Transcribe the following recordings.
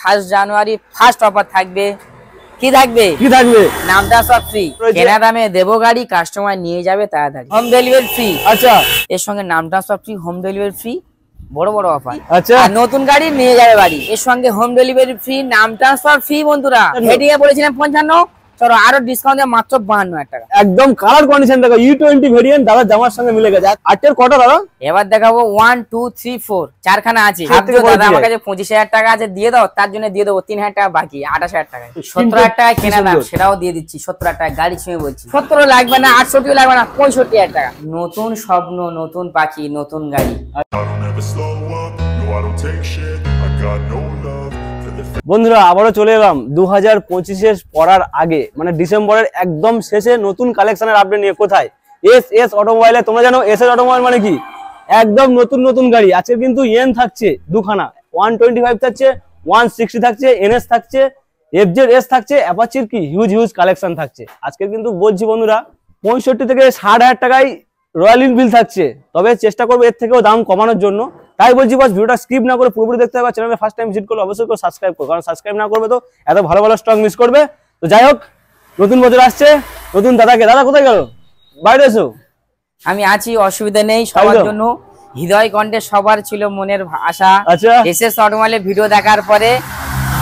1 January first offer থাকবে। কি থাকবে? নামটা সব ফ্রি, কেনা দামে দেবো গাড়ি, কাস্টমার নিয়ে যাবে তাড়াতাড়ি, হোম ডেলিভারি ফ্রি। আচ্ছা, এর সঙ্গে নামটা সব ফ্রি, হোম ডেলিভারি ফ্রি, বড় বড় অফার। আচ্ছা, আর নতুন গাড়ি নিয়ে যাবে বাড়ি, এর সঙ্গে হোম ডেলিভারি ফ্রি, নাম ট্রান্সফার ফ্রি। বন্ধুরা হেডিং এ বলেছিলাম 55, চলো আরো ডিসকাউন্ট দিয়ে মাত্র 52,000 টাকা। একদম কালার কন্ডিশন দেখো, E20 ভেরিয়েন্ট দাদা জামার সঙ্গে মিলে গেছে। 8 কটা দাদা? এবার দেখাবো 1 2 3 4 চারখানা আছে। দাদা আমার কাছে 25,000 টাকা আছে, দিয়ে দাও, তার জন্য দিয়ে দেবো 3,000 টাকা বাকি, 28,000 টাকা। 17,000 টাকা কেনা দাম, সেটাও দিয়ে দিচ্ছি 17,000 টাকা গাড়ি ছুঁয়ে বলছি। 17 লাগবে না, 68 লাগবে না, 65,000 টাকা। নতুন স্বপ্ন, নতুন পাখি, নতুন গাড়ি। বন্ধুরা আবারও চলে এলাম 2025 পড়ার আগে, মানে ডিসেম্বরের একদম শেষে নতুন কালেকশনের আপডেট নিয়ে। কোথায়? এস অটোমোবাইলে। তোমরা জানো এস অটোমোবাইল মানে কি? একদম নতুন গাড়ি। আজকে কিন্তু ইয়েন থাকছে দুখানা, 125 থাকছে, 160 থাকছে, এনএস থাকছে, এফজেড থাকছে, অ্যাপাচির কি হিউজ কালেকশন থাকছে। আজকে কিন্তু বলছি বন্ধুরা 65 থেকে 60,000 টাকায় রয়্যাল এনফিল্ড থাকছে। তবে চেষ্টা করবো এর থেকেও দাম কমানোর জন্য। তাই বলছি বস, ভিডিওটা স্কিপ না করে পুরোপুরি দেখতে হবে। চ্যানেলে ফার্স্ট টাইম ভিজিট করলে অবশ্যই সাবস্ক্রাইব করো, কারণ সাবস্ক্রাইব না করবে তো এত ভালো স্টক মিস করবে। তো যাই হোক, নতুন বছর আসছে, নতুন দাদাকে। দাদা কোথায় গেল? বাইরে এসো। আমি আছি, অসুবিধা নেই। সবার জন্য হৃদয় কণ্ঠে সবার ছিল মনের আশা। আচ্ছা, এসএস অটোমোবাইলের ভিডিও দেখার পরে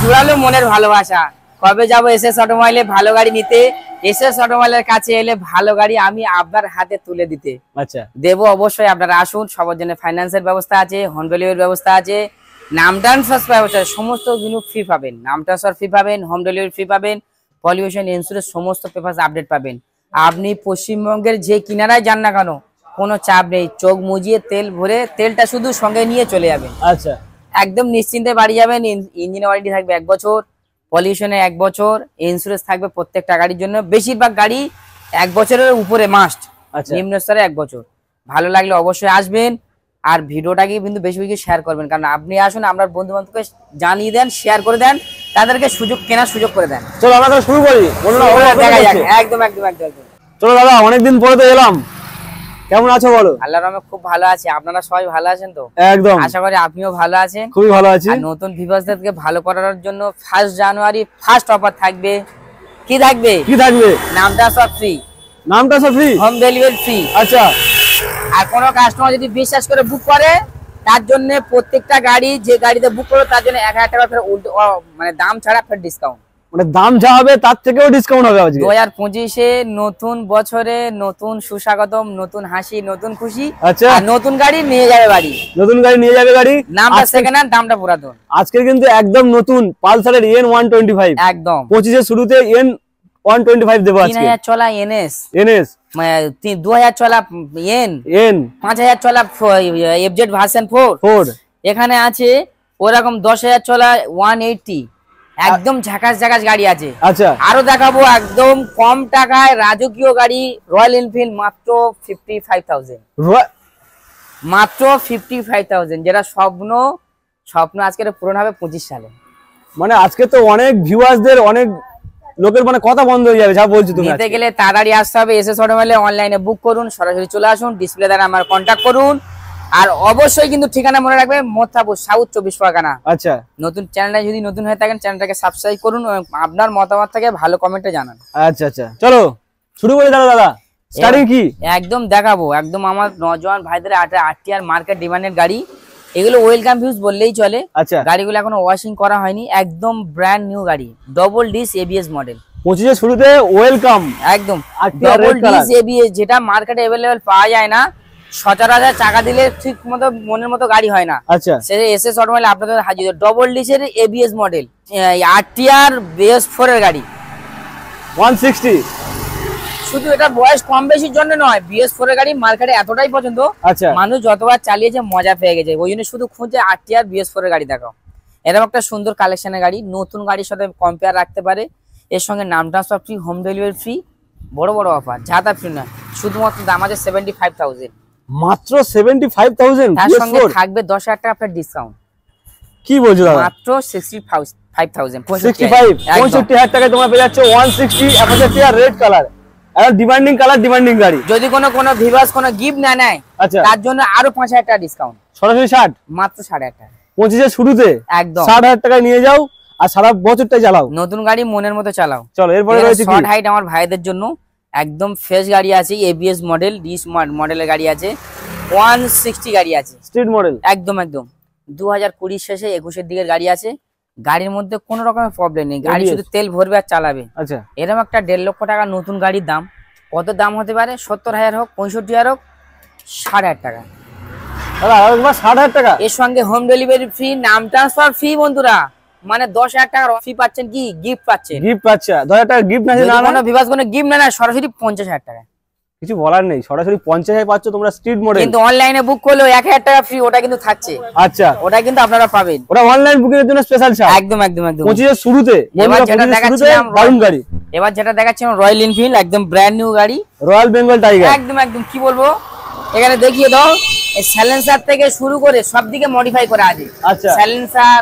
জুড়ালো মনের ভালোবাসা। কবে যাব এসএস অটোমোবাইলে ভালো গাড়ি নিতে? এসএস অটোমোবাইলের কাছে এলে ভালো গাড়ি আমি আপনার হাতে তুলে দিতে। আচ্ছা, দেবো অবশ্যই, আপনারা আসুন। সবার জন্য ফাইন্যান্সের ব্যবস্থা আছে, হোম ডেলিভারির ব্যবস্থা আছে, নাম ট্রান্সফার ব্যবস্থা, সমস্ত কিছু ফ্রি পাবেন। নাম ট্রান্সফার ফ্রি পাবেন, হোম ডেলিভারি ফ্রি পাবেন, পলিউশন ইন্স্যুরেন্স সমস্ত পেপারস আপডেট পাবেন। আপনি পশ্চিমবঙ্গের যে কিনারায় যান না কেন, কোনো চাপ নেই, চোখ মুজিয়ে তেল ভরে, তেলটা শুধু সঙ্গে নিয়ে চলে যাবেন। আচ্ছা, একদম নিশ্চিন্তে বাড়ি যাবেন। ইঞ্জিন ওয়ারেন্টি থাকবে 1 বছর, পলিউশনে 1 বছর, ইন্স্যুরেন্স থাকবে প্রত্যেকটা গাড়ির জন্য। বেশিরভাগ গাড়ি 1 বছরের উপরে মাস্ট, নিম্ন স্তরে 1 বছর। ভালো লাগলে অবশ্যই আসবেন, আর ভিডিওটাকে কিন্তু বেশি শেয়ার করবেন, কারণ আপনি আসুন, আপনার বন্ধু বান্ধবকে জানিয়ে দেন, শেয়ার করে দেন, তাদেরকে কেনার সুযোগ করে দেন। চলো আমরা শুরু করি। দেখা যাক। একদম। চলো দাদা, অনেকদিন পরে তো এলাম, কেমন আছো বলো? আল্লাহর রহমতে খুব ভালো আছি। আপনারা সবাই ভালো আছেন তো? একদম, আশা করি আপনিও ভালো আছেন। খুবই ভালো আছি। আর নতুন ভিউয়ার্সদেরকে ভালো করার জন্য 1 জানুয়ারি ফার্স্ট অফার থাকবে। কি থাকবে? নামটা সব ফ্রি, হোম ডেলিভারি ফ্রি। আচ্ছা, আর কোন কাস্টমার যদি বিশ্বাস করে বুক করে, তার জন্য প্রত্যেকটা গাড়ি যে গাড়িতে বুক করবে তার জন্য 1,000 টাকা ফের মানে দাম ছাড়া ফের ডিসকাউন্ট, মানে দাম যা হবে তার থেকেও ডিসকাউন্ট হবে আজকে। 2025-এ নতুন বছরে নতুন সুস্বাগতম, নতুন হাসি, নতুন খুশি। আচ্ছা, আর নতুন গাড়ি নিয়ে যাবে বাড়ি, নামটা সেকেন্ড হ্যান্ড, দামটা পুরাতন। আজকে কিন্তু একদম নতুন পালসারের EN 125, একদম 25-এর শুরুতে EN 125 দেবো আজকে। 3,000 চলা এনএস, 2,000 চলা এন, 5,000 চলা এফজেড ভার্সন 4। এখানে আছে ওরকম 10,000 চলা 180, একদম ঝাকাস গাড়ি আছে। আচ্ছা, আরো দেখাবো একদম কম টাকায় রাজকীয় গাড়ি, রয়্যাল এনফিল্ড মাত্র 55,000, মাত্র 55,000, যেটা স্বপ্ন আজকে পূরণ হবে 25 সালে। মানে আজকে তো অনেক ভিউয়ার্সদের, অনেক লোকের মানে কথা বন্ধ হয়ে যাবে যা বলছি। তুমি নিতে গেলে তাড়াতাড়ি আসতে হবে। এসএস অটোমোবাইলে অনলাইনে বুক করুন, সরাসরি চলে আসুন, ডিসপ্লে দ্বারা আমার কন্ট্যাক্ট করুন। আর অবশ্যই কিন্তু ঠিকানা মনে রাখবেন, মোথাপুর, সাউথ 24 পরগনা। আচ্ছা, নতুন চ্যানেলটা যদি নতুন হয়ে থাকেন, চ্যানেলটাকে সাবস্ক্রাইব করুন, আপনার মতামত থেকে ভালো কমেন্টে জানান। আচ্ছা, চলো শুরু করি। দাদা স্টার্টিং কি? একদম দেখাবো, একদম আমার নজওয়ান ভাইদের আরটিআর মার্কেট ডিমান্ডের গাড়ি। এগুলো ওয়েলকাম ভিউজ বললেই চলে। আচ্ছা, গাড়িগুলো এখনো ওয়াশিং করা হয়নি, একদম ব্র্যান্ড নিউ গাড়ি, ডবল ডিস এবিএস মডেল। 25-এর শুরুতে ওয়েলকাম, একদম ডবল ডিস এবিএস, যেটা মার্কেটে अवेलेबल পাওয়া যায় না। সচরাচর চাকা দিলে ঠিক মতো মনের মতো গাড়ি হয় না। আচ্ছা, সেটা এসএস অটোমোবাইল আপনাদের হাজির, ডবল ডিসের এবিএস মডেল, আরটিআর BS4 এর গাড়ি 160। শুধু এটা বয়স কম বেশির জন্য নয়, BS4 এর গাড়ি মার্কেটে এতটাই পছন্দ, মানুষ যতবার চালিয়েছে মজা পেয়ে গেছে, ওই জন্য শুধু খুঁজে আরটিআর BS4 এর গাড়ি দেখাও। এরকম একটা সুন্দর কালেকশনের গাড়ি, নতুন গাড়ির সাথে কম্পেয়ার রাখতে পারে। এর সঙ্গে নাম transfer free, home delivery free, বড় অফার, যাতা ফ্রি নয়, শুধুমাত্র দাম আছে 75,000, মাত্র 75,000। তার সঙ্গে থাকবে 10,000 টাকা আপনার ডিসকাউন্ট। কি বলছো দাদা? মাত্র 65,000, 65,000 টাকায় তোমরা পেয়ে যাচ্ছ 160 অ্যাপাচি আর রেড কালার, আর ডিমান্ডিং কালার, ডিমান্ডিং গাড়ি। যদি কোনো ভিউয়ার্স কোনো গিফট না নেয়, আচ্ছা, তার জন্য আরো 5,000 টাকা ডিসকাউন্ট, সরাসরি 60, মাত্র 60,000 টাকা। 25-এর শুরুতে একদম 60,000 টাকায় নিয়ে যাও। আর সারা বছরটাই চালাও, নতুন গাড়ি মনের মতো চালাও। চলো এরপরে রয়েছে কি? শর্ট হাইট আমার ভাইদের জন্য একদম ফ্রেশ গাড়ি আছে, এবিএস মডেল, ডিস মডেলের গাড়ি আছে, 160 গাড়ি আছে, স্ট্রিট মডেল, একদম 2020 শেষে 21-এর দিকের গাড়ি আছে। গাড়ির মধ্যে কোনো রকমের প্রবলেম নেই, গাড়ি শুধু তেল ভরবে আর চালাবে। আচ্ছা, এরকম একটা 1.5 লক্ষ টাকা নতুন গাড়ির দাম। কত দাম হতে পারে? 70,000 হোক, 65,000 হোক, 60,000 টাকা। দাদা একবার 60,000 টাকা। এর সঙ্গে হোম ডেলিভারি ফ্রি, নাম ট্রান্সফার ফ্রি বন্ধুরা, মানে 10,000 টাকার ফ্রি পাচ্ছেন, কি গিফট পাচ্ছেন, গিফট পাচ্ছে 10,000 টাকা গিফট না, কোনো ভিভাস কোনো গিফট না, সরাসরি 50,000 টাকা। কিছু বলার নেই, সরাসরি 50,000 পাচ্ছ তোমরা স্ট্রিট মডেল। কিন্তু অনলাইনে বুক করলেও 1,000 টাকা ফ্রি, ওটা কিন্তু থাকছে। আচ্ছা, ওটা কিন্তু আপনারা পাবেন, ওটা অনলাইন বুকিং এর জন্য স্পেশাল ছাড়। একদম 25 এর শুরুতে। এবার যেটা দেখাচ্ছিলাম দারুণ গাড়ি, এবার যেটা দেখাচ্ছিলাম রয়্যাল এনফিল্ড, একদম ব্র্যান্ড নিউ গাড়ি, রয়্যাল বেঙ্গল টাইগার, একদম কি বলবো, এখানে দেখিয়ে দাও। এই সাইলেন্সার থেকে শুরু করে সব দিকে মডিফাই করা আছে। আচ্ছা, সাইলেন্সার,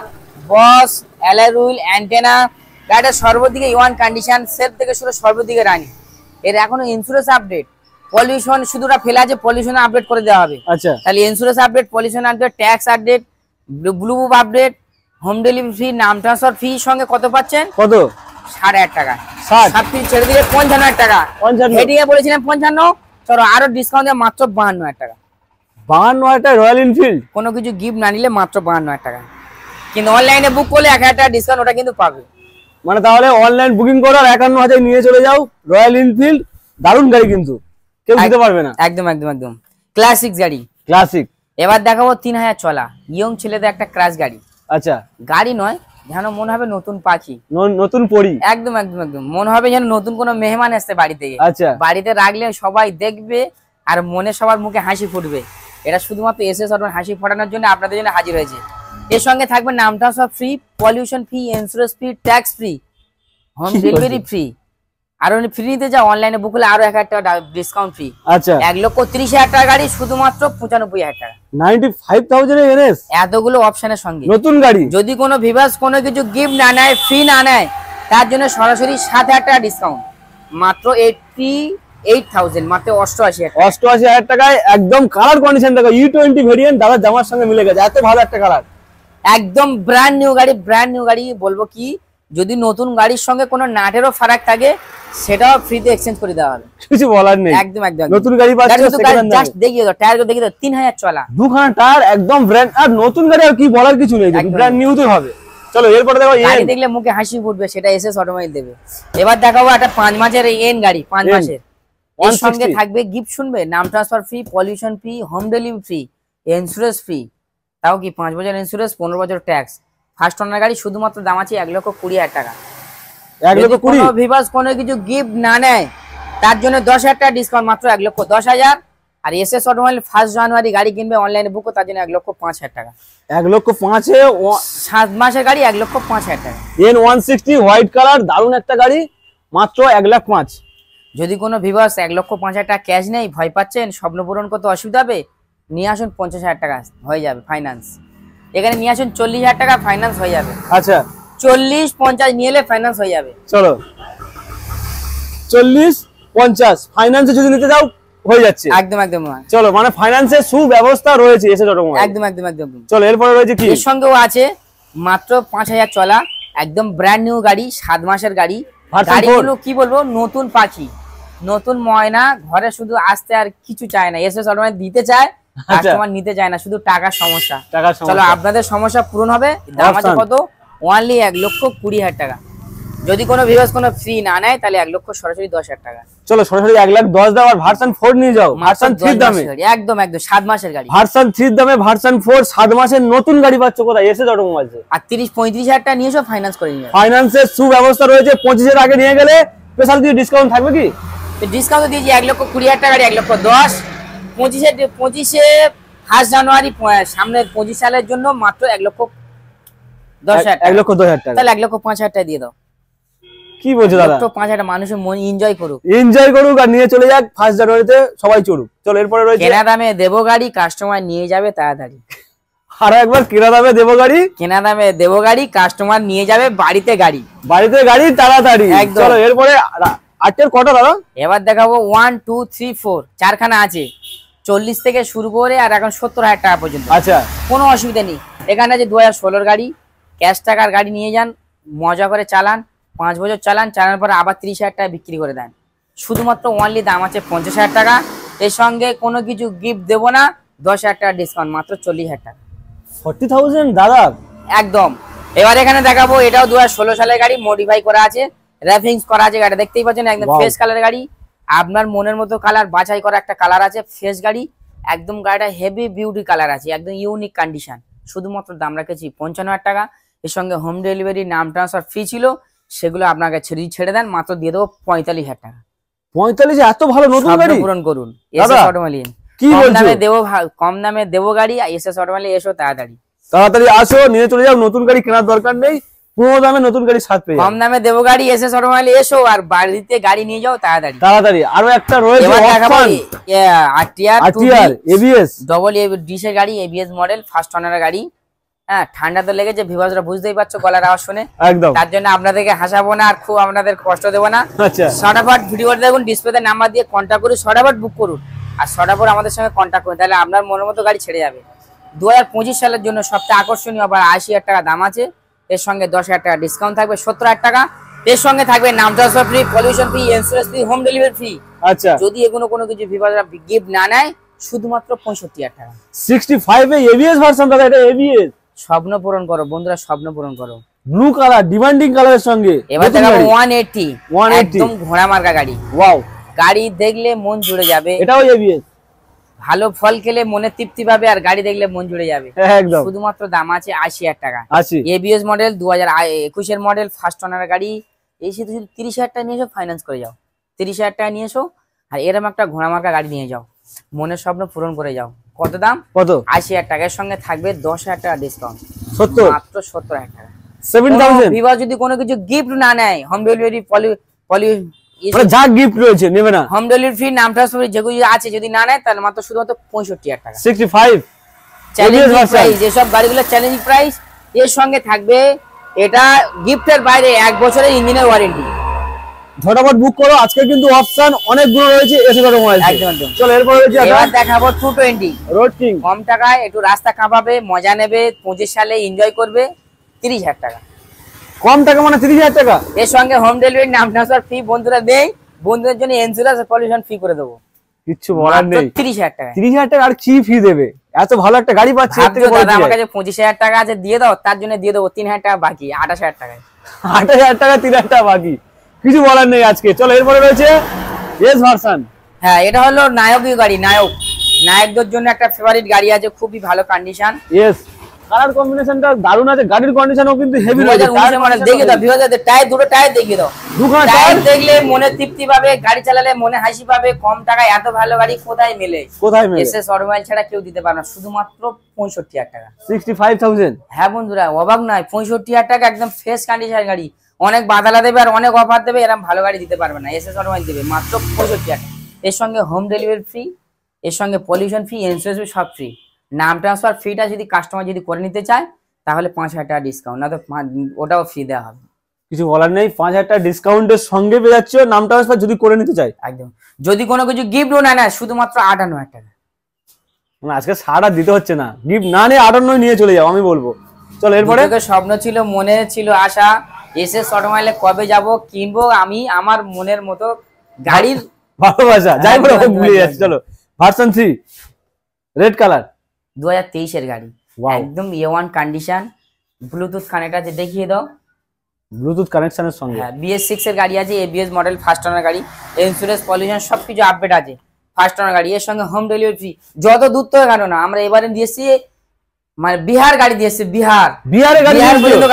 বস, অ্যালয় হুইল, অ্যান্টেনা, গাড়িটা সর্বদিকে ওয়ান কন্ডিশন, সেফ থেকে শুরু সর্বদিকে রানি। এর এখনো ইন্স্যুরেন্স আপডেট, পলিউশন শুধুটা ফেলা আছে, পলিউশন আপডেট করে দেওয়া হবে। আচ্ছা, তাহলে insurance update, pollution update, tax update, ব্লুবুক update, home delivery free, নাম ট্রান্সফার ফ্রি, সঙ্গে কত পাচ্ছেন? কত? 60,000 টাকা। 60 সব কিছু ছেড়ে দিলে 55,000 টাকা। 55 হেডিয়ে বলেছিলাম 55, চলো আরো ডিসকাউন্ট দিয়ে মাত্র 52,000 টাকা। 52,000 টাকা রয়্যাল এনফিল্ড, কোনো কিছু গিফট না নিলে মাত্র 52,000 টাকা। কিন্তু অনলাইনে বুক করলে 1,000 টাকা ডিসকাউন্ট, ওটা কিন্তু পাবে। মানে তাহলে অনলাইন বুকিং করো আর 51,000 নিয়ে চলে যাও রয়্যাল এনফিল্ড। দারুণ গাড়ি, কিন্তু কেউ দিতে পারবে না। একদম ক্লাসিক গাড়ি। ক্লাসিক। এবার দেখাবো 3,000 চলা ইয়ং ছেলেদের একটা ক্রাশ গাড়ি। আচ্ছা, গাড়ি নয়, যেন মনে হবে নতুন পাখি, নতুন পরি, একদম মনে হবে যেন নতুন কোনো মেহমান আসছে বাড়ি থেকে। আচ্ছা, বাড়িতে রাখলে সবাই দেখবে আর মনে সবার মুখে হাসি ফুটবে। এটা শুধুমাত্র এসএস অটো হাসি ফোটানোর জন্য আপনাদের জন্য হাজির হয়েছে। এর সঙ্গে থাকবে নাম transfer free, pollution free, insurance free, tax free, home delivery free. আর ফ্রি নিতে যাও অনলাইনে বুক করলে আরো 1,000 টাকা ডিসকাউন্ট ফ্রি। আচ্ছা, 1,30,000 টাকা গাড়ি শুধুমাত্র 95,000 টাকা, 95,000 এনএস, এতগুলো অপশনের সঙ্গে নতুন গাড়ি। যদি কোনো ভিভাস কোনো কিছু গিফট না নেয়, ফ্রি না নেয়, তার জন্য সরাসরি 7,000 টাকা ডিসকাউন্ট, মাত্র 88,000, মাত্র 88,000 টাকায় একদম কালার কন্ডিশন দেখো, E20 ভেরিয়েন্ট, দাদা জামার সঙ্গে মিলে গেছে, এত ভালো একটা কালার, একদম ব্র্যান্ড নিউ গাড়ি। বলবো কি, যদি নতুন গাড়ির সঙ্গে কোনো নাটেরও ফারাক থাকে সেটাও ফ্রিতে এক্সচেঞ্জ করে দেওয়া হবে, কিছু বলার নেই। একদম নতুন গাড়ি পাচ্ছ, জাস্ট দেখিয়ে দাও, টায়ার দেখিয়ে দাও, 3,000 চলা, দুখানা টায়ার, একদম ব্র্যান্ড। আর নতুন গাড়ি আর কি বলার কিছু নেই, ব্র্যান্ড নিউ তো হবে। চলো এরপরে দেখো, গাড়ি দেখলে মুখে হাসি ফুটবে, সেটা এসএস অটোমোবাইল দেবে। এবার দেখাবো একটা 5 মাসের এন গাড়ি, 5 মাসের। এর সঙ্গে থাকবে গিফট, শুনবে, নাম transfer free, pollution free, home delivery free, insurance free. তাও কি 5 বছর ইন্স্যুরেন্স, 15 বছর ট্যাক্স। ফার্স্ট ওনার গাড়ি শুধুমাত্র দাম আছে 1,20,000 টাকা। 1,20,000 ভিভাস কোনো কিছু গিফট না নেয়, তার জন্য 10,000 টাকা ডিসকাউন্ট, মাত্র 1,10,000। আর এসএস অটোমোবাইল 1 জানুয়ারি গাড়ি কিনবে অনলাইনে বুক, তার জন্য 1,05,000 টাকা। 1,05,000 7 মাসের গাড়ি, 1,05,000 টাকা। N160 হোয়াইট কালার, দারুণ একটা গাড়ি, মাত্র 1,05,000। যদি কোনো ভিভাস 1,05,000 টাকা ক্যাশ নেই, ভয় পাচ্ছেন, স্বপ্ন পূরণ করতে অসুবিধা হবে, নিয়ে আসুন 50,000 টাকা হয়ে যাবে ফাইন্যান্স। এখানে নিয়ে আসুন 40,000 টাকা ফাইন্যান্স হয়ে যাবে। আচ্ছা, 40-50 নিয়ে এলে ফাইন্যান্স হয়ে যাবে। চলো 40-50 ফাইন্যান্সে যদি নিতে যাও হয়ে যাচ্ছে, একদম চলো, মানে ফাইন্যান্সের সুব্যবস্থা রয়েছে এসএস অটোমোবাইল, একদম। চলো এরপরে রয়েছে কি? এর সঙ্গেও আছে মাত্র 5,000 চলা, একদম ব্র্যান্ড নিউ গাড়ি, 7 মাসের গাড়ি। গাড়িগুলো কি বলবো, নতুন পাখি, নতুন ময়না, ঘরে শুধু আসতে আর কিছু চায় না। এসএস অটোমোবাইল দিতে চায়, কাস্টমার নিতে চায় না, শুধু টাকার সমস্যা। চলো আপনাদের সমস্যা পূরণ হবে। দাম আছে কত? অনলি 1,20,000 টাকা। যদি কোনো ভিউয়ার্স কোনো ফ্রি না নেয়, তাহলে 1,00,000 সরাসরি 10,000 টাকা। চলো সরাসরি 1,10,000 দাও, আর ভার্সন 4 নিয়ে যাও, ভার্সন 3 দামে, একদম 7 মাসের গাড়ি, ভার্সন 3 দামে, ভার্সন 4 7 মাসের নতুন গাড়ি পাচ্ছ কোথায়? SS automobile. আর 30-35,000 টাকা নিয়ে এসো, ফাইন্যান্স করে নিয়ে। ফাইন্যান্সের সুব্যবস্থা রয়েছে, 25 এর আগে নিয়ে গেলে স্পেশাল কিছু ডিসকাউন্ট থাকবে কি? ডিসকাউন্ট দিয়েছি 1,20,000 টাকা গাড়ি, 1,10,000। 25-এ 1 জানুয়ারি সামনে 25 সালের জন্য মাত্র 1,10,000 টাকা। 1,10,000 টাকা, তাহলে 1,05,000 টাকা দিয়ে দাও। কি বলছো দাদা? 1,05,000 মানুষের মন এনজয় করুক, আর নিয়ে চলে যাক 1 জানুয়ারিতে, সবাই চড়ুক। চলো এরপরে রয়েছে কেনা দামে দেবো গাড়ি, কাস্টমার নিয়ে যাবে তাড়াতাড়ি। আর একবার কেনা দামে দেবো গাড়ি, কেনা দামে দেবো গাড়ি, কাস্টমার নিয়ে যাবে বাড়িতে গাড়ি, বাড়িতে গাড়ি তাড়াতাড়ি। চলো এরপরে 8 কটা দাদা? এবার দেখাবো 1 2 3 4 4খানা আছে, 40 থেকে শুরু করে আর এখন 70,000 টাকা পর্যন্ত। আচ্ছা, কোনো অসুবিধা নেই। এখানে আছে 2016 গাড়ি, ক্যাশ টাকার গাড়ি নিয়ে যান, মজা করে চালান, 5 বছর চালান, চালানোর পরে আবার 30,000 টাকা বিক্রি করে দেন। শুধুমাত্র অনলি দাম আছে 50,000 টাকা। এর সঙ্গে কোনো কিছু গিফট দেবো না, 10,000 টাকা ডিসকাউন্ট, মাত্র 40,000 টাকা। 40,000 দাদা একদম। এবার এখানে দেখাবো, এটাও 2016 সালের গাড়ি, মডিফাই করা আছে, র্যাপিংস করা আছে, গাড়ি দেখতেই পাচ্ছেন একদম ফ্রেশ কালার গাড়ি। আপনার মনের মতো কালার বাছাই করা একটা কালার আছে, ফ্রেশ গাড়ি একদম, গাড়িটা হেভি বিউটি কালার আছে, একদম ইউনিক কন্ডিশন। শুধুমাত্র দাম রাখেছি 55,000 টাকা। এর সঙ্গে হোম ডেলিভারি, নাম ট্রান্সফার ফ্রি ছিল, সেগুলো আপনাকে ছেড়ে দেন, মাত্র দিয়ে দেবো 45,000 টাকা। 45 এত ভালো নতুন গাড়ি পূরণ করুন। দাদা, এসএস অটোমোবাইল কি কম বলছো? দামে দেবো, কম দামে দেবো গাড়ি। এসএস অটোমোবাইল এসো তাড়াতাড়ি, তাড়াতাড়ি আসো, নিয়ে চলে যাও, নতুন গাড়ি কেনার দরকার নেই, পুরো দামে নতুন গাড়ি সাথ পেয়ে কম দামে দেবো গাড়ি। এসএস অটোমোবাইল এসো আর বাড়িতে গাড়ি নিয়ে যাও তাড়াতাড়ি। তাড়াতাড়ি। আরো একটা রয়েছে এবার দেখাবো অপশন, আরটিআর এবিএস, ডবল ডিসের গাড়ি, এবিএস মডেল, ফার্স্ট ওনারের গাড়ি। হ্যাঁ, ঠান্ডা তো লেগেছে, ভিউয়ার্সরা বুঝতেই পারছো গলার আওয়াজ শুনে, একদম। তার জন্য আপনাদেরকে হাসাবো না আর খুব আপনাদের কষ্ট দেবো না। আচ্ছা, শর্টকাট ভিডিও দেখুন, ডিসপ্লেতে নাম্বার দিয়ে কন্ট্যাক্ট করে শর্টকাট বুক করুন, আর শর্টকাট আমাদের সঙ্গে কন্ট্যাক্ট করুন, তাহলে আপনার মনের মতো গাড়ি ছেড়ে যাবে। 2025 সালের জন্য সবচেয়ে আকর্ষণীয় আবার 80,000 টাকা দাম আছে, এর সঙ্গে 10,000 টাকা ডিসকাউন্ট থাকবে, 70,000 টাকা। এর সঙ্গে থাকবে নাম transfer free, pollution free, insurance free, home delivery free. আচ্ছা, যদি এগুলো কোনো কিছু ভিউয়ার্সরা গিফট না নেয়, শুধুমাত্র 65,000 টাকা। 65 এ এবিএস ভার্সন দাদা, এটা এবিএস। স্বপ্ন পূরণ করো বন্ধুরা, স্বপ্ন পূরণ করো। ব্লু কালার, ডিমান্ডিং কালারের সঙ্গে। এবার দেখাবো 180, একদম ঘোড়া মার্কা গাড়ি। ওয়াও, গাড়ি দেখলে মন জুড়ে যাবে, এটাও এবিএস। ভালো ফল খেলে মনে তৃপ্তি পাবে, আর গাড়ি দেখলে মন জুড়ে যাবে। একদম। শুধুমাত্র দাম আছে 80,000 টাকা। 80 এবিএস মডেল, 2021 এর মডেল, ফার্স্ট ওনার গাড়ি। এই শুধু 30,000 টাকা নিয়ে এসো, ফাইন্যান্স করে যাও, 30,000 টাকা নিয়ে এসো, আর এরকম একটা ঘোড়া মার্কা গাড়ি নিয়ে যাও, মনের স্বপ্ন পূরণ করে যাও। কত দাম? কত? 80,000 টাকার সঙ্গে থাকবে 10,000 টাকা ডিসকাউন্ট, 70, মাত্র 70,000 টাকা। 70,000। ভিভা যদি কোনো কিছু গিফট না নেয়, হোম ডেলিভারি, মানে যা গিফট রয়েছে নেবে না, হোম ডেলিভারি ফ্রি, নাম ট্রান্সফার যেগুলো আছে, যদি না নেয় তাহলে মাত্র শুধুমাত্র 65,000 টাকা। 65 চ্যালেঞ্জিং প্রাইস, যেসব গাড়িগুলো চ্যালেঞ্জিং প্রাইস। এর সঙ্গে থাকবে, এটা গিফটের বাইরে 1 বছরের ইঞ্জিনের ওয়ারেন্টি। ঝটাপট বুক করো, আজকে কিন্তু অপশন অনেকগুলো রয়েছে এসে অটোমোবাইল। একদম একদম। চলো এরপর রয়েছে এবার দেখাবো 220 রোড কিং, কম টাকায় একটু রাস্তা কাঁপাবে, মজা নেবে, 25 সালে এনজয় করবে, 30,000 টাকা। কম টাকা মানে 30,000 টাকা। এর সঙ্গে হোম ডেলিভারি, নাম ট্রান্সফার ফ্রি, বন্ধুরা দেই, বন্ধুদের জন্য ইন্স্যুরেন্স আর পলিউশন ফ্রি করে দেবো, কিচ্ছু বলার নেই। 30,000 টাকা। 30,000 টাকা আর কি ফি দেবে? এত ভালো একটা গাড়ি পাচ্ছি, এর থেকে দাদা আমার কাছে 25,000 টাকা আছে, দিয়ে দাও, তার জন্য দিয়ে দেবো 3,000 টাকা বাকি, 28,000 টাকায়। 28,000 টাকা, 3,000 টাকা বাকি, কিছু বলার নেই আজকে। চলো এরপরে রয়েছে এস ভার্সন। হ্যাঁ, এটা হলো নায়কীয় গাড়ি, নায়কদের জন্য একটা ফেভারিট গাড়ি আছে, খুবই ভালো কন্ডিশন। ইয়েস, কালার কম্বিনেশনটা দারুণ আছে, গাড়ির কন্ডিশনও কিন্তু হেভি রয়েছে। 2019 মডেল, দেখিয়ে দাও ভিউয়ারদের, টায়ার দুটো টায়ার দেখিয়ে দাও, দুখানা টায়ার দেখলে মনে তৃপ্তি পাবে, গাড়ি চালালে মনে হাসি পাবে। কম টাকায় এত ভালো গাড়ি কোথায় মেলে? কোথায় মেলে? এসএস অটোমোবাইল ছাড়া কেউ দিতে পারে না, শুধুমাত্র 65,000 টাকা। 65,000। হ্যাঁ বন্ধুরা, অবাক নয়, 65,000 টাকা একদম ফ্রেশ কন্ডিশন গাড়ি। অনেক বাদালা দেবে আর অনেক অফার দেবে, এরকম ভালো গাড়ি দিতে পারবে না, এসএস অটোমোবাইল দেবে মাত্র 65,000 টাকা। এর সঙ্গে হোম ডেলিভারি ফ্রি, এর সঙ্গে পলিউশন ফ্রি, ইন্স্যুরেন্স ফ্রি, সব ফ্রি। নাম ট্রান্সফার ফ্রিটা যদি কাস্টমার যদি করে নিতে চায়, তাহলে 5,000 টাকা ডিসকাউন্ট, না তো ওটাও ফ্রি দেওয়া হবে। কিছু বলার নেই, 5,000 টাকা ডিসকাউন্টের সঙ্গে পেয়ে যাচ্ছ নাম ট্রান্সফার যদি করে নিতে চাই। একদম। যদি কোনো কিছু গিফটও না নেয়, শুধুমাত্র 58,000 টাকা। মানে আজকে সারা দিতে হচ্ছে না, গিফট না নিয়ে 58 নিয়ে চলে যাও, আমি বলবো। চলো এরপরে স্বপ্ন ছিল, মনে ছিল আশা, এসএস অটোমোবাইলে কবে যাব, কিনবো আমি আমার মনের মতো গাড়ির ভালোবাসা, যাই বলো ভুলে যাচ্ছে। চলো ভার্সন 3 রেড কালার, 2023 এর গাড়ি, একদম A1 কন্ডিশন, ব্লুটুথ কানেক্ট আছে, দেখিয়ে দাও। ব্লুটুথ কানেকশনের সঙ্গে। হ্যাঁ, BS6 এর গাড়ি আছে, ABS মডেল, ফার্স্ট ওনার গাড়ি, ইন্স্যুরেন্স, পলিউশন সবকিছু আপডেট আছে, ফার্স্ট ওনার গাড়ি। এর সঙ্গে হোম ডেলিভারি ফ্রি, যত দূর থেকে কেন না, আমরা এবারে দিয়েছি মানে বিহার গাড়ি দিয়েছি, বিহারে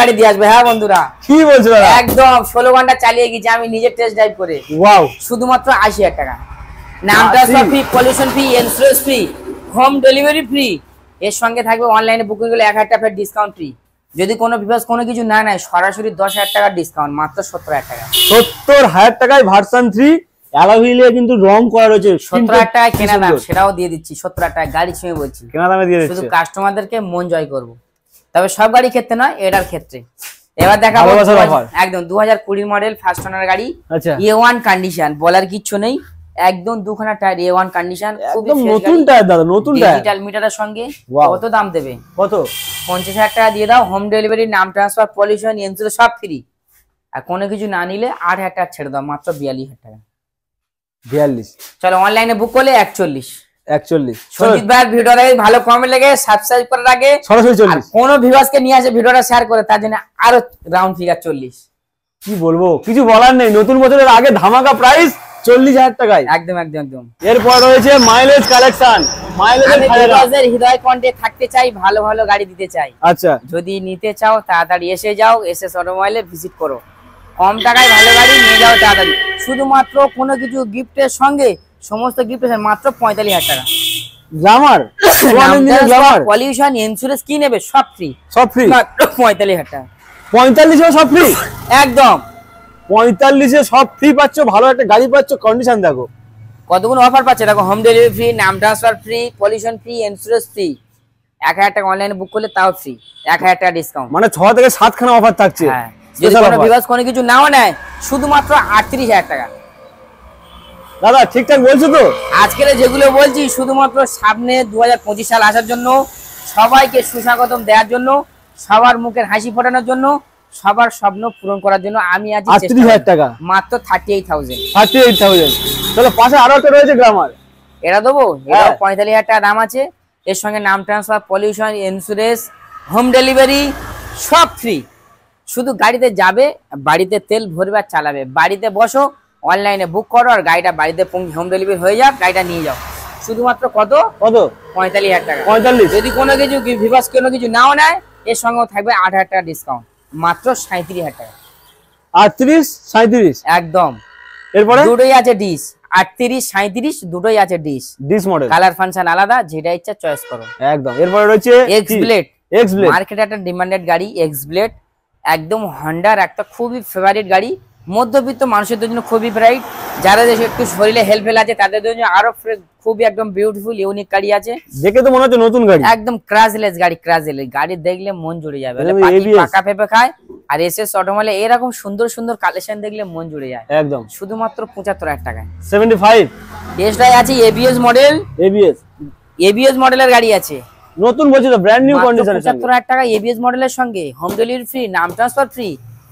গাড়ি দিয়ে আসবে। হ্যাঁ বন্ধুরা, কি বলছো দাদা? একদম 16 ঘন্টা চালিয়ে গেছি আমি নিজে, টেস্ট ড্রাইভ করে। ওয়াও, শুধুমাত্র 80,000 টাকা। নাম transfer free, pollution free, insurance free, home delivery free. এর সঙ্গে থাকবে অনলাইনে বুকিং করলে 1,000 টাকা ডিসকাউন্ট ফ্রি। যদি কোনো বিভাস কোনো কিছু না নেয়, সরাসরি 10,000 টাকা ডিসকাউন্ট, মাত্র 70,000 টাকা। 70,000 টাকায় ভার্সন 3 অ্যালয় কিন্তু রং করা রয়েছে। 70,000 টাকা কেনা দাম, সেটাও দিয়ে দিচ্ছি 70,000 টাকা, গাড়ি ছুঁয়ে বলছি, কেনা দামে দিয়ে দিচ্ছি। শুধু কাস্টমারদেরকে মন জয় করব, তবে সব গাড়ি ক্ষেত্রে নয়, এটার ক্ষেত্রে। এবার দেখাবো একদম 2020 মডেল, ফার্স্ট ওনার গাড়ি, আচ্ছা, A1 কন্ডিশন, বলার কিচ্ছু নেই। একদম দুখানা টায়ার A1 কন্ডিশন, একদম নতুন টায়ার দাদা, নতুন টায়ার, ডিজিটাল মিটারের সঙ্গে। Wow. কত দাম দেবে? কত? 50,000 টাকা দিয়ে দাও, হোম ডেলিভারি, নাম ট্রান্সফার, পলিউশন, ইন্স্যুরেন্স সব ফ্রি। আর কোনো কিছু না নিলে 8,000 টাকা ছেড়ে দাও, মাত্র 42,000 টাকা। 42। চলো অনলাইনে বুক করলে 41। 41। সঞ্জিত ভাইয়ের ভিডিওটা ভালো কমেন্ট লেগে সাবস্ক্রাইব করার আগে সরাসরি 40। কোন ভিউয়ার্সকে নিয়ে আসে ভিডিওটা শেয়ার করে, তার জন্য আরো রাউন্ড ফিগার 40। কি বলবো, কিছু বলার নেই, নতুন বছরের আগে ধামাকা প্রাইস 40,000 টাকায়। একদম একদম একদম। এরপর রয়েছে মাইলেজ কালেকশন, মাইলেজের হৃদয় কণ্ঠে থাকতে চাই, ভালো ভালো গাড়ি দিতে চাই। আচ্ছা, যদি নিতে চাও তাড়াতাড়ি এসে যাও, এসএস অটোমোবাইলে ভিজিট করো, কম টাকায় ভালো গাড়ি নিয়ে যাও তাড়াতাড়ি। শুধুমাত্র কোনো কিছু গিফটের সঙ্গে, সমস্ত গিফটের মাত্র 45,000 টাকা। গ্ল্যামার, পলিউশন, ইন্স্যুরেন্স কি নেবে সব ফ্রি, সব ফ্রি, মাত্র 45,000 টাকা। 45 সব ফ্রি, একদম 45 সব ফ্রি পাচ্ছ, ভালো একটা গাড়ি পাচ্ছ, কন্ডিশন দেখো কতগুলো অফার পাচ্ছে দেখো, হোম ডেলিভারি ফ্রি, নাম transfer free, pollution free, insurance free. 1,000 টাকা অনলাইনে বুক করলে তাও ফ্রি, 1,000 টাকা ডিসকাউন্ট। মানে 6 থেকে 7 খানা অফার থাকছে। হ্যাঁ, যদি কোনো ভিউয়ার্স কোনো কিছু নাও নেয় শুধুমাত্র 38,000 টাকা। দাদা ঠিকঠাক বলছো তো? আজকের যেগুলো বলছি শুধুমাত্র সামনে 2025 সাল আসার জন্য, সবাইকে সুস্বাগতম দেওয়ার জন্য, সবার মুখের হাসি ফোটানোর জন্য, সবার স্বপ্ন পূরণ করার জন্য আমি আজ 38,000 টাকা, মাত্র 38,000। 38,000। চলো পাশে আরো একটা রয়েছে গ্ল্যামার, এটা দেবো, এটা 45,000 টাকা দাম আছে। এর সঙ্গে নাম transfer, pollution, insurance, home delivery সব ফ্রি। শুধু গাড়িতে যাবে, বাড়িতে তেল ভরবে আর চালাবে, বাড়িতে বসো, অনলাইনে বুক করো আর গাড়িটা বাড়িতে হোম ডেলিভারি হয়ে যাক, গাড়িটা নিয়ে যাও। শুধুমাত্র কত? 45,000 টাকা। 45। যদি কোনো কিছু ভিভাস কোনো কিছু নাও নেয়, এর সঙ্গেও থাকবে 8,000 টাকা ডিসকাউন্ট, মাত্র 37,000 টাকা। 38, 37 একদম। এরপরে দুটোই আছে ডিস, 38, 37 দুটোই আছে ডিস। ডিস মডেল, কালার ফাংশন আলাদা, যেটা ইচ্ছা চয়েস করো। একদম। এরপরে রয়েছে এক্স ব্লেড, এক্স ব্লেড, মার্কেটে একটা ডিমান্ডেড গাড়ি এক্স ব্লেড, একদম হন্ডার একটা খুবই ফেভারিট গাড়ি, মধ্যবিত্ত মানুষের জন্য খুবই ব্রাইট, যারা একটু শরীরে হেলফেল আছে তাদের জন্য আরো খুবই একদম বিউটিফুল ইউনিক গাড়ি আছে। দেখে তো মনে হচ্ছে নতুন গাড়ি, একদম ক্রাশলেস গাড়ি, ক্রাশলেস গাড়ি দেখলে মন জুড়ে যাবে। পাকা পেঁপে খায়, আর এসএস অটোমোবাইলে এরকম সুন্দর সুন্দর কালেকশন দেখলে মন জুড়ে যায়। একদম শুধুমাত্র 75,000 টাকায়। 75। টেস্টাই আছে এবিএস মডেল, এবিএস মডেলের গাড়ি আছে, নতুন বলছি তো, ব্র্যান্ড নিউ কন্ডিশন। 75,000 টাকা এবিএস মডেলের সঙ্গে হোম ডেলিভারি ফ্রি, নাম ট্রান্সফার ফ্রি,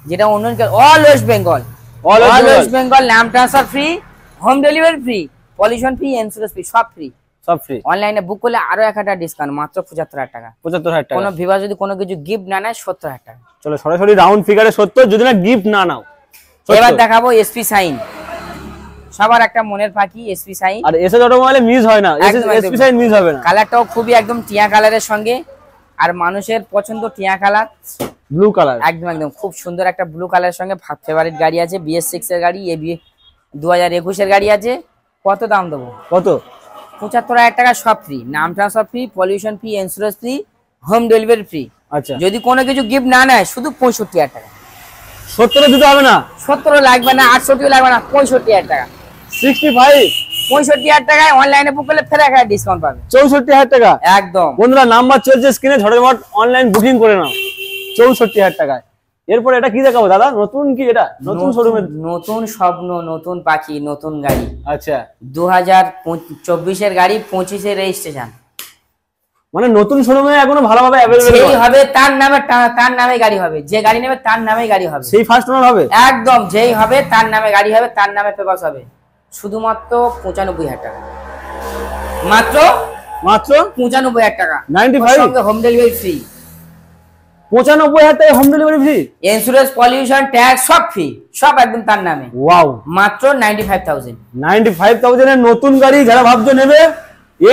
যেটা অন্য all West Bengal, all West Bengal নাম transfer free, home delivery free, pollution free, insurance free, সব ফ্রি, সব ফ্রি। অনলাইনে বুক করলে আরো 1,000 টাকা ডিসকাউন্ট, মাত্র 75,000 টাকা। 75,000 টাকা। কোনো ভিউয়ার যদি কোনো কিছু গিফট না নেয় 70,000 টাকা। চলো সরাসরি রাউন্ড ফিগারে 70, যদি না গিফট না নাও। এবার দেখাবো এসপি শাইন, সবার একটা মনের পাখি এসপি শাইন। আর এসএস অটোমোবাইলে মিস হয় না, এসপি শাইন মিস হবে না। কালারটাও খুবই একদম টিয়া কালারের সঙ্গে, আর মানুষের পছন্দ টিয়া কালার, ব্লু কালার, একদম একদম খুব সুন্দর একটা ব্লু কালারের সঙ্গে ফেভারিট গাড়ি আছে। BS6 এর গাড়ি, 2021 এর গাড়ি আছে। কত দাম দেবো? কত? 75,000 টাকা, সব ফ্রি, নাম transfer free, pollution free, insurance free, home delivery free. আচ্ছা, যদি কোনো কিছু গিফট না নেয় শুধু 65,000 টাকা। 70 দিতে হবে না? 70 লাগবে না, 68 লাগবে না, 65,000 টাকা। 65, 65,000 টাকায় অনলাইনে বুক করলে ফের 1,000 ডিসকাউন্ট পাবে। 64,000 টাকা। একদম বন্ধুরা নাম্বার চলছে স্ক্রিনে, ঝটঝট অনলাইন বুকিং করে নাও 64,000 টাকায়। এরপর এটা কি দেখাবো দাদা? নতুন কি এটা? নতুন শোরুমে নতুন স্বপ্ন, নতুন পাখি, নতুন গাড়ি। আচ্ছা, 2024 এর গাড়ি, 25 এর রেজিস্ট্রেশন। মানে নতুন শোরুমে এখনো ভালোভাবে অ্যাভেলেবল সেই হবে তার নামে গাড়ি হবে, যে গাড়ি নেবে তার নামে গাড়ি হবে, সেই ফার্স্ট ওনার হবে। একদম যেই হবে তার নামে গাড়ি হবে, তার নামে পেপারস হবে। শুধুমাত্র 95,000 টাকা, মাত্র 95,000 টাকা। 95 সঙ্গে হোম ডেলিভারি ফ্রি, 95,000 টাকা home delivery free, insurance, pollution, tax সব ফ্রি, সব একদম তার নামে। ওয়াও, মাত্র 95,000। 95,000 এর নতুন গাড়ি যারা ভাবছো নেবে,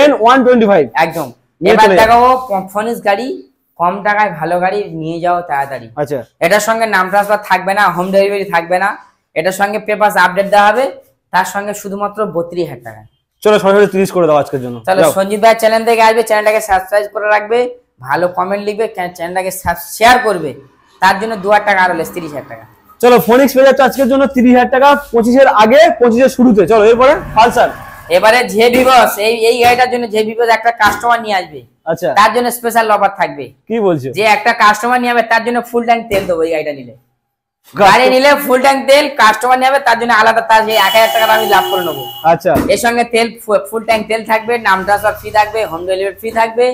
N125 একদম। এবার দেখাবো ফনিক্স গাড়ি, কম টাকায় ভালো গাড়ি নিয়ে যাও তাড়াতাড়ি। আচ্ছা, এটার সঙ্গে নাম ট্রান্সফার থাকবে না, হোম ডেলিভারি থাকবে না, এটার সঙ্গে পেপারস আপডেট দেওয়া হবে, তার সঙ্গে শুধুমাত্র 32,000 টাকা। চলো সরাসরি 30 করে দাও আজকের জন্য। চলো সঞ্জিত ভাই চ্যানেল থেকে আসবে, চ্যানেলটাকে সাবস্ক্রাইব করে রাখবে, ভালো কমেন্ট লিখবে, চ্যানেলটাকে শেয়ার করবে, তার জন্য 2,000 টাকা আরো লেস, 30,000 টাকা। চলো ফোনিক্স পেয়ে যাচ্ছে আজকের জন্য 30,000 টাকা, 25 এর আগে, 25 এর শুরুতে। চলো এরপরে পালসার। এবারে যে ভিভোস, এই গাড়িটার জন্য যে ভিভোস একটা কাস্টমার নিয়ে আসবে, আচ্ছা, তার জন্য স্পেশাল অফার থাকবে। কি বলছো? যে একটা কাস্টমার নিয়ে আসবে তার জন্য ফুল ট্যাঙ্ক তেল দেবো এই গাড়িটা নিলে। গাড়ি নিলে ফুল ট্যাঙ্ক তেল কাস্টমার নেবে, তার জন্য আলাদা তার 1000 টাকা আমি লাভ করে নেবো। আচ্ছা, এর সঙ্গে তেল ফুল ট্যাঙ্ক তেল থাকবে, নাম ট্রান্সফার ফ্রি থাকবে, হোম ডেলিভারি ফ্রি থাকবে,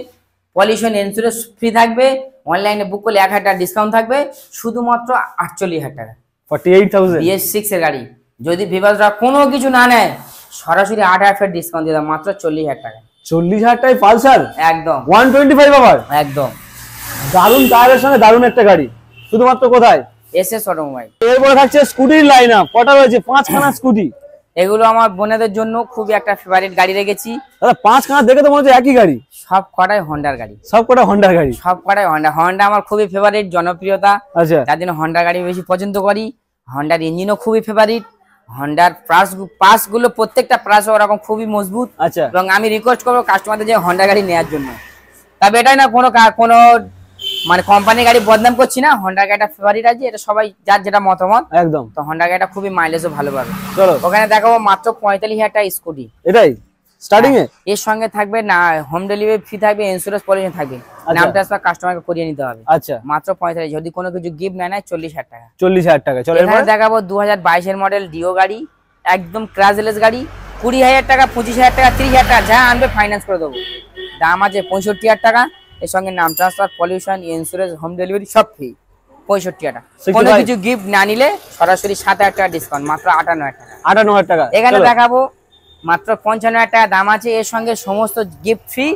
পলিউশন ইন্স্যুরেন্স ফ্রি থাকবে, অনলাইনে বুক করলে 1000 টাকা ডিসকাউন্ট থাকবে, শুধুমাত্র 48,000 টাকা। 48,000 BS6 এর গাড়ি যদি ভিভাসরা কোনো কিছু না নেয় সরাসরি 8,000 ডিসকাউন্ট দিয়ে দাও মাত্র 40,000 টাকা। 40,000 টাকায় পালসার একদম 125 আবার একদম দারুন টায়ারের সঙ্গে দারুন একটা গাড়ি, শুধুমাত্র কোথায়? SS automobile. এরপরে থাকছে স্কুটির লাইন আপ, কটা রয়েছে? 5খানা স্কুটি। এগুলো আমার বোনেদের জন্য খুবই একটা ফেভারিট গাড়ি রেখেছি। দাদা 5খানা দেখে তো মনে হচ্ছে একই গাড়ি। সব কটাই হন্ডার গাড়ি, সব কটা হন্ডার গাড়ি, সব কটাই হন্ডা। হন্ডা আমার খুবই ফেভারিট, জনপ্রিয়তা, আচ্ছা যার জন্য হন্ডার গাড়ি বেশি পছন্দ করি। হন্ডার ইঞ্জিনও খুবই ফেভারিট, হন্ডার পাস গুলো প্রত্যেকটা পাস ওরকম খুবই মজবুত। আচ্ছা, এবং আমি রিকোয়েস্ট করবো কাস্টমারদের যে হন্ডা গাড়ি নেওয়ার জন্য। তবে এটাই না কোনো মানে কোম্পানি গাড়ি বদনাম করছি না, হন্ডা গাড়িটা ফেভারিট আছে, এটা সবাই যার যেটা মতামত। একদম। তো হন্ডা গাড়িটা খুবই মাইলেজও ভালো পাবে। চলো ওখানে দেখাবো মাত্র 45,000 টাকা স্কুটি। এটাই স্টার্টিং এ এর সঙ্গে থাকবে না হোম ডেলিভারি ফ্রি থাকবে, ইন্স্যুরেন্স পলিউশন থাকবে, নাম ট্রান্সফার কাস্টমারকে করিয়ে নিতে হবে। আচ্ছা, মাত্র 45,000। যদি কোনো কিছু গিফট নেয় 40,000 টাকা। 40,000 টাকা। চলো এখানে দেখাবো 2022 এর মডেল ডিও গাড়ি, একদম ক্রাশলেস গাড়ি, 20,000 টাকা, 25,000 টাকা, 30,000 টাকা যা আনবে ফাইন্যান্স করে দেবো। দাম আছে 65,000 টাকা। এর সঙ্গে নাম transfer, pollution, insurance, home delivery সব ফ্রি। 65,000 টাকা। কোনো কিছু গিফট না নিলে সরাসরি 7,000 টাকা ডিসকাউন্ট, মাত্র 58,000 টাকা। 58,000 টাকা। এখানে দেখাবো মাত্র 55,000 টাকা দাম আছে, এর সঙ্গে সমস্ত গিফট ফ্রি।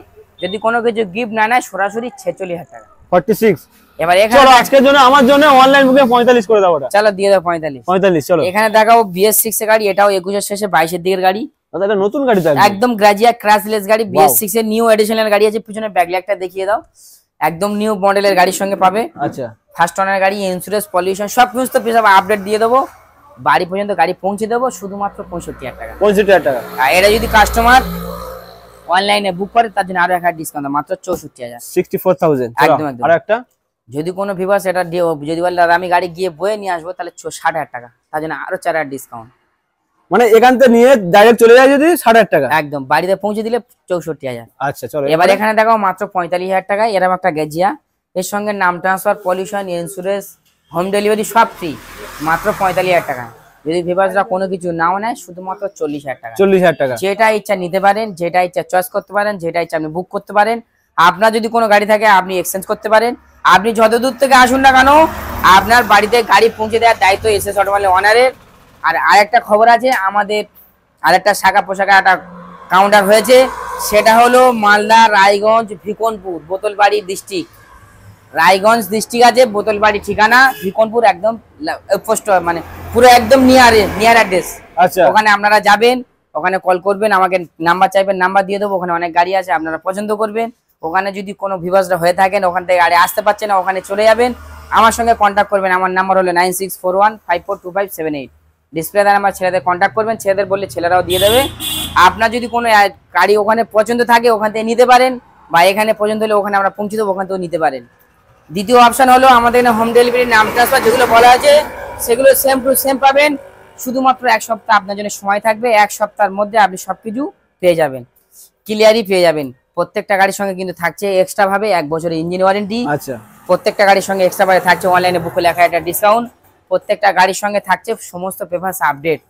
যদি কোনো কিছু গিফট না নেয় সরাসরি 46,000 টাকা। 46। এবার এখানে চলো আজকের জন্য আমার জন্য অনলাইন বুকিং 45 করে দাও। ওটা চলো দিয়ে দাও 45। 45 চলো। এখানে দেখাবো BS6 এর গাড়ি, এটাও 21 এর শেষে 22 এর দিকের গাড়ি। দাদা এটা নতুন গাড়ি তো একদম গ্রাজিয়া ক্রাশলেস গাড়ি, BS6 এর নিউ এডিশনাল গাড়ি আছে। পিছনে ব্যাকলাইটটা দেখিয়ে দাও, একদম নিউ মডেলের গাড়ির সঙ্গে পাবে। আচ্ছা, ফার্স্ট ওনার গাড়ি, ইন্স্যুরেন্স, পলিউশন সব কিছু তো আপডেট দিয়ে দেবো, বাড়ি পর্যন্ত গাড়ি পৌঁছে দেবো শুধুমাত্র 65,000 টাকা। 65,000 টাকা। আর এটা যদি কাস্টমার অনলাইনে বুক করে তার জন্য আরো 1,000 ডিসকাউন্ট, মাত্র 64,000। 64,000। একদম একদম। আর একটা যদি কোনো ভিভাস এটা যদি বলে দাদা আমি গাড়ি গিয়ে বয়ে নিয়ে আসবো, তাহলে 60,000 টাকা, তার জন্য আরো 4,000 ডিসকাউন্ট। মানে এখান থেকে নিয়ে ডাইরেক্ট চলে যায় যদি 60,000 টাকা, একদম বাড়িতে পৌঁছে দিলে 64,000। আচ্ছা চলো। এবার এখানে দেখো মাত্র 45,000 টাকা, এরকম একটা গেজিয়া, এর সঙ্গে নাম transfer, pollution, insurance, home delivery সব ফ্রি, মাত্র 45,000 টাকা। যদি ভিভাসরা কোনো কিছু নাও নেয় শুধুমাত্র 40,000 টাকা। 40,000 টাকা। যেটা ইচ্ছা নিতে পারেন, যেটা ইচ্ছা চয়েস করতে পারেন, যেটা ইচ্ছা আপনি বুক করতে পারেন। আপনার যদি কোনো গাড়ি থাকে আপনি এক্সচেঞ্জ করতে পারেন। আপনি যত দূর থেকে আসুন না কেন আপনার বাড়িতে গাড়ি পৌঁছে দেওয়ার দায়িত্ব SS অটোমোবাইল ওনারের। আর আরেকটা খবর আছে, আমাদের আরেকটা শাখা পোশাকা একটা কাউন্টার হয়েছে, সেটা হলো মালদা, রায়গঞ্জ, ভিকনপুর, বোতলবাড়ি ডিস্ট্রিক্ট। রায়গঞ্জ ডিস্ট্রিক্ট আছে, বোতলবাড়ি ঠিকানা, ভিকনপুর একদম পোস্ট মানে পুরো একদম নিয়ার অ্যাড্রেস। আচ্ছা, ওখানে আপনারা যাবেন, ওখানে কল করবেন, আমাকে নাম্বার চাইবেন, নাম্বার দিয়ে দেবো। ওখানে অনেক গাড়ি আছে, আপনারা পছন্দ করবেন। ওখানে যদি কোনো ভিভাসরা হয়ে থাকেন, ওখান থেকে গাড়ি আসতে পারছে না, ওখানে চলে যাবেন, আমার সঙ্গে কন্ট্যাক্ট করবেন। আমার নাম্বার হলো 9641542578। ডিসপ্লে দ্বারা আমার ছেলেদের কন্ট্যাক্ট করবেন, ছেলেদের বললে ছেলেরাও দিয়ে দেবে। আপনার যদি কোনো গাড়ি ওখানে পছন্দ থাকে ওখান থেকে নিতে পারেন, বা এখানে পছন্দ হলে ওখানে আমরা পৌঁছে দেবো, ওখান থেকেও নিতে পারেন। দ্বিতীয় অপশন হলো আমাদের এখানে হোম ডেলিভারি, নাম ট্রান্সফার যেগুলো বলা আছে সেগুলো সেম টু সেম পাবেন। শুধুমাত্র 1 সপ্তাহ আপনার জন্য সময় থাকবে, 1 সপ্তাহের মধ্যে আপনি সবকিছু পেয়ে যাবেন, ক্লিয়ারই পেয়ে যাবেন। প্রত্যেকটা গাড়ির সঙ্গে কিন্তু থাকছে এক্সট্রা ভাবে 1 বছরের ইঞ্জিন ওয়ারেন্টি। আচ্ছা, প্রত্যেকটা গাড়ির সঙ্গে এক্সট্রা ভাবে থাকছে অনলাইনে বুক করলে 1,000 ডিসকাউন্ট। প্রত্যেকটা গাড়ির সঙ্গে থাকছে সমস্ত পেপারস আপডেট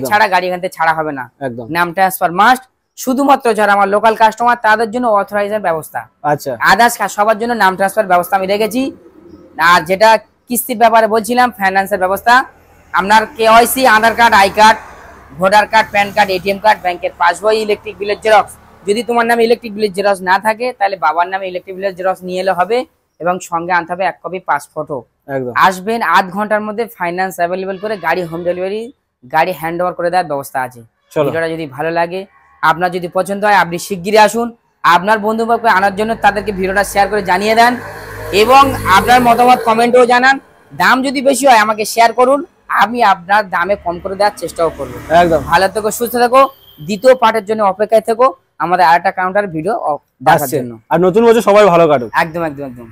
ছাড়া গাড়ি এখান থেকে ছাড়া হবে না। একদম। নাম ট্রান্সফার মাস্ট। শুধুমাত্র যারা আমার লোকাল কাস্টমার তাদের জন্য অথরাইজের ব্যবস্থা। আচ্ছা, আদার্স সবার জন্য নাম ট্রান্সফার ব্যবস্থা আমি রেখেছি। আর যেটা কিস্তির ব্যাপারে বলছিলাম, ফাইন্যান্সের ব্যবস্থা, আপনার KYC, Aadhaar card, I card, voter card, pan card, ATM card, ব্যাংকের পাসবই, ইলেকট্রিক বিলের জেরক্স। যদি তোমার নামে ইলেকট্রিক বিলের জেরক্স না থাকে তাহলে বাবার নামে ইলেকট্রিক বিলের জেরক্স নিয়ে এলে হবে, এবং সঙ্গে আনতে হবে 1 কপি পাসপোর্টও। একদম। আসবেন, 8 ঘন্টার মধ্যে ফাইন্যান্স অ্যাভেলেবল করে গাড়ি হোম ডেলিভারি, গাড়ি হ্যান্ড ওভার করে দেওয়ার ব্যবস্থা আছে। ভিডিওটা যদি ভালো লাগে, আপনার যদি পছন্দ হয়, আপনি শিগগিরই আসুন, আপনার বন্ধু বান্ধবকে আনার জন্য তাদেরকে ভিডিওটা শেয়ার করে জানিয়ে দেন, এবং আপনার মতামত কমেন্টেও জানান। দাম যদি বেশি হয় আমাকে শেয়ার করুন, আমি আপনার দামে কম করে দেওয়ার চেষ্টাও করবো। একদম। ভালো থেকো, সুস্থ থেকো। দ্বিতীয় পার্টের জন্য অপেক্ষায় থেকো, আমাদের আরেকটা কাউন্টার ভিডিও দেখার জন্য। আর নতুন বছর সবাই ভালো কাটুক। একদম একদম একদম।